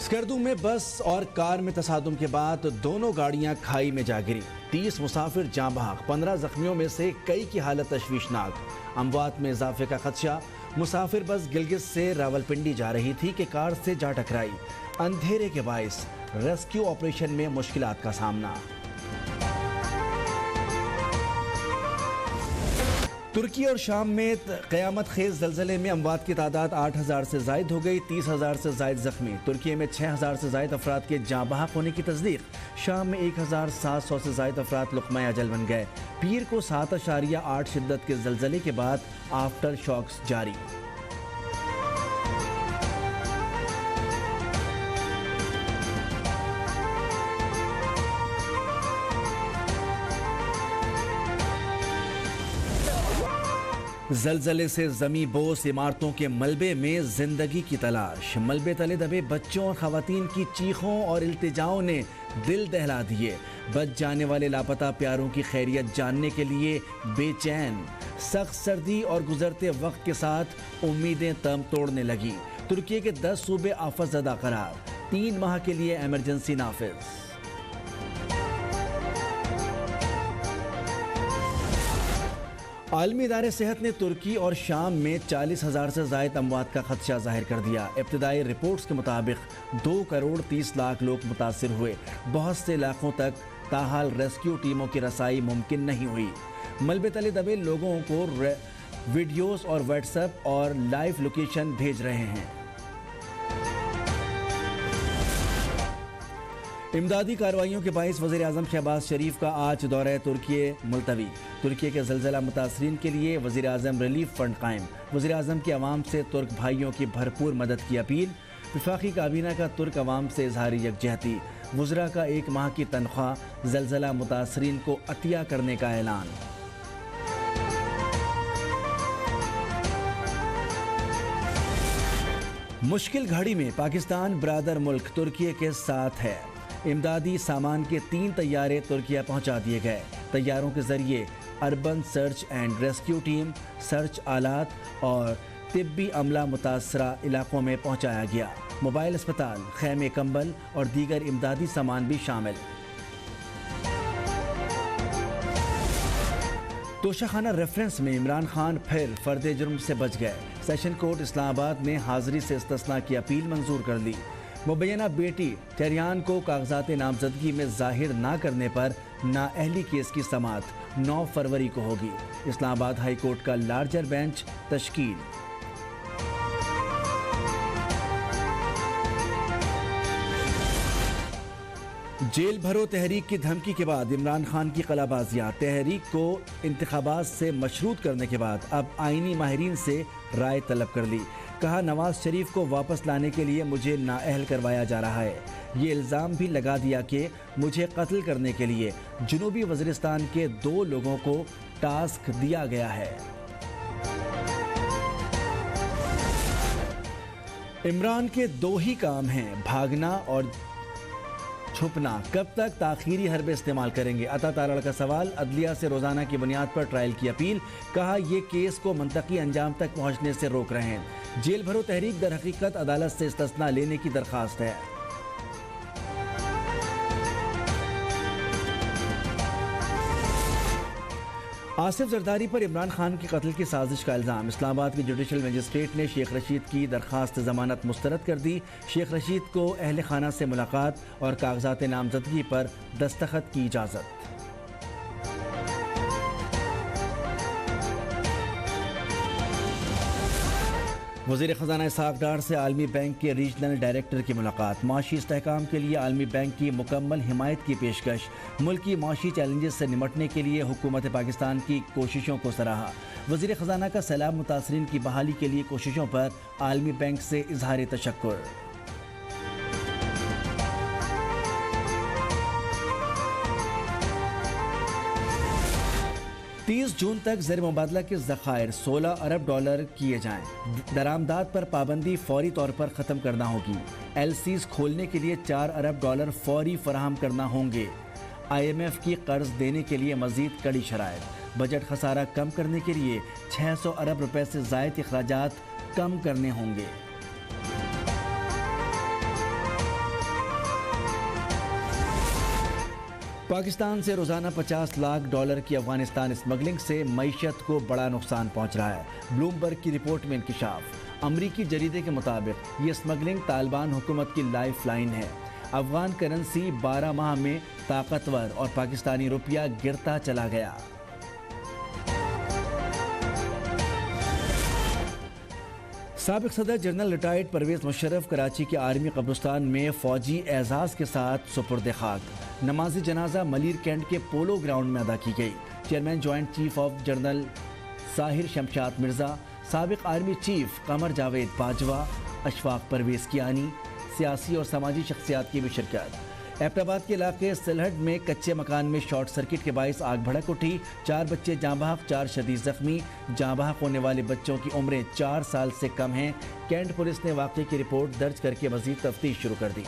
اسکردو میں بس اور کار میں تصادم کے بعد دونوں گاڑیاں کھائی میں جا گری۔ 30 مسافر جاں بحق، 15 زخمیوں میں سے کئی کی حالت تشویشناک۔ اموات میں اضافے کا خدشہ۔ مسافر بس گلگت سے راولپنڈی جا رہی تھی کہ کار سے جا ٹکرائی۔ اندھیرے کے باعث ریسکیو آپریشن میں مشکلات کا سامنا۔ ترکی اور شام میں قیامت خیز زلزلے میں اموات کی تعداد 8,000 سے زائد ہو گئی، 30,000 سے زائد زخمی۔ ترکی میں 6,000 سے زائد افراد کے جاں بحق ہونے کی تصدیق۔ شام میں 1,700 سے زائد افراد لقمہ اجل بن گئے۔ پیر کو 7.8 شدت کے زلزلے کے بعد آفٹر شاکس جاری۔ زلزلے سے زمیں بوس عمارتوں کے ملبے میں زندگی کی تلاش۔ ملبے تلے دبے بچوں اور خواتین کی چیخوں اور التجاؤں نے دل دہلا دیے۔ بچ جانے والے لاپتہ پیاروں کی خیریت جاننے کے لیے بے چین۔ سخت سردی اور گزرتے وقت کے ساتھ امیدیں تم توڑنے لگی۔ ترکی کے 10 صوبے آفت زدہ قرار، 3 ماہ کے لیے ایمرجنسی نافذ۔ عالمی ادارے صحت نے ترکی اور شام میں 40,000 سے زائد اموات کا خدشہ ظاہر کر دیا۔ ابتدائی رپورٹس کے مطابق 2,30,00,000 لوگ متاثر ہوئے۔ بہت سے علاقوں تک تاحال ریسکیو ٹیموں کی رسائی ممکن نہیں ہوئی۔ ملبے تلے دبے لوگوں کو ویڈیوز اور واٹس ایپ اور لائیو لوکیشن بھیج رہے ہیں۔ امدادی کارروائیوں کے باعث وزیر اعظم شہباز شریف کا آج دورہ ترکی ملتوی۔ ترکی کے زلزلہ متاثرین کے لیے وزیر اعظم ریلیف فنڈ قائم۔ وزیر اعظم کی عوام سے ترک بھائیوں کی بھرپور مدد کی اپیل۔ وفاقی کابینہ کا ترک عوام سے اظہار یکجہتی۔ وزراء کا 1 ماہ کی تنخواہ زلزلہ متاثرین کو عطیہ کرنے کا اعلان۔ مشکل گھڑی میں پاکستان برادر ملک ترکی کے ساتھ ہے۔ امدادی سامان کے 3 طیارے ترکیہ پہنچا دیے گئے۔ طیاروں کے ذریعے urban search and rescue team, search آلات اور طبی عملہ متاثرہ علاقوں میں پہنچایا گیا۔ موبائل اسپتال، خیمے، کمبل اور دیگر امدادی سامان بھی شامل۔ توشہ خانہ ریفرنس میں عمران خان پھر فرد جرم سے بچ گئے۔ سیشن کورٹ اسلام آباد نے حاضری سے استثناء کی اپیل منظور کر لی۔ مبینہ بیٹی ٹیریان کو کاغذات نامزدگی میں ظاہر نہ کرنے پر نااہلی کیس کی سماعت 9 فروری کو ہوگی۔ اسلام آباد ہائی کورٹ کا لارجر بینچ تشکیل۔ جیل بھرو تحریک کی دھمکی کے بعد عمران خان کی قلعہ بازیاں۔ تحریک کو انتخابات سے مشروط کرنے کے بعد اب آئینی ماہرین سے رائے طلب کر لی۔ کہا نواز شریف کو واپس لانے کے لیے مجھے نااہل کروایا جا رہا ہے۔ یہ الزام بھی لگا دیا کہ مجھے قتل کرنے کے لیے جنوبی وزیرستان کے 2 لوگوں کو ٹاسک دیا گیا ہے۔ عمران کے 2 ہی کام ہیں، بھاگنا اور چھپنا۔ کب تک تاخیری حربے استعمال کریں گے؟ عطا تارڑ کا سوال۔ عدلیہ سے روزانہ کی بنیاد پر ٹرائل کی اپیل۔ کہا یہ کیس کو منطقی انجام تک پہنچنے سے روک رہے ہیں۔ جیل بھرو تحریک در حقیقت عدالت سے استثناء لینے کی درخواست ہے۔ آصف زرداری پر عمران خان کی قتل کی سازش کا الزام۔ اسلام آباد کی جوڈیشل مجسٹریٹ نے شیخ رشید کی درخواست ضمانت مسترد کر دی۔ شیخ رشید کو اہل خانہ سے ملاقات اور کاغذات نامزدگی پر دستخط کی اجازت۔ وزیر خزانہ اسحاق ڈار سے عالمی بینک کے ریجنل ڈائریکٹر کی ملاقات۔ معاشی استحکام کے لیے عالمی بینک کی مکمل حمایت کی پیشکش۔ ملکی معاشی چیلنجز سے نمٹنے کے لیے حکومت پاکستان کی کوششوں کو سراہا۔ وزیر خزانہ کا سیلاب متاثرین کی بحالی کے لیے کوششوں پر عالمی بینک سے اظہار تشکر۔ 30 جون تک زر مبادلہ کے ذخائر 16 ارب ڈالر کیے جائیں۔ درآمدات پر پابندی فوری طور پر ختم کرنا ہوگی۔ ایل سیز کھولنے کے لیے 4 ارب ڈالر فوری فراہم کرنا ہوں گے۔ IMF کی قرض دینے کے لیے مزید کڑی شرائط۔ بجٹ خسارہ کم کرنے کے لیے 600 ارب روپے سے زائد اخراجات کم کرنے ہوں گے۔ پاکستان سے روزانہ $50 لاکھ کی افغانستان اسمگلنگ سے معیشت کو بڑا نقصان پہنچ رہا ہے۔ بلومبرگ کی رپورٹ میں انکشاف۔ امریکی جریدے کے مطابق یہ اسمگلنگ طالبان حکومت کی لائف لائن ہے۔ افغان کرنسی 12 ماہ میں طاقتور اور پاکستانی روپیہ گرتا چلا گیا۔ سابق صدر جنرل ریٹائرڈ پرویز مشرف کراچی کے آرمی قبرستان میں فوجی اعزاز کے ساتھ سپرد خاک۔ نماز جنازہ ملیر کینٹ کے پولو گراؤنڈ میں ادا کی گئی۔ Chairman joint chief of general Sahir Shamshad Mirza, سابق آرمی چیف قمر جاوید باجوہ، اشفاق پرویز کیانی، سیاسی اور سماجی شخصیات کی بھی شرکت۔ ایبٹ آباد کے علاقے سلہٹ میں کچے مکان میں شارٹ سرکٹ کے باعث آگ بھڑک اٹھی۔ 4 بچے جاں بحق، 4 شدید زخمی۔ جاں بحق ہونے والے بچوں کی عمریں 4 سال سے کم ہیں۔ کینٹ پولیس نے واقعے کی رپورٹ درج کر کے مزید تفتیش شروع کر دی۔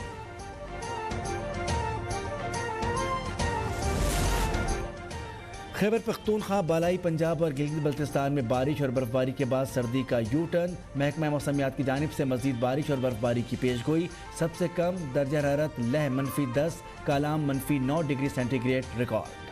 خیبر پختونخوا، بالائی پنجاب اور گلگت بلتستان میں بارش اور برفباری کے بعد سردی کا یو ٹرن۔ محکمہ موسمیات کی جانب سے مزید بارش اور برفباری کی پیش گوئی۔ سب سے کم درجہ حرارت Leh -10، Kalam -9 degree centigrade record.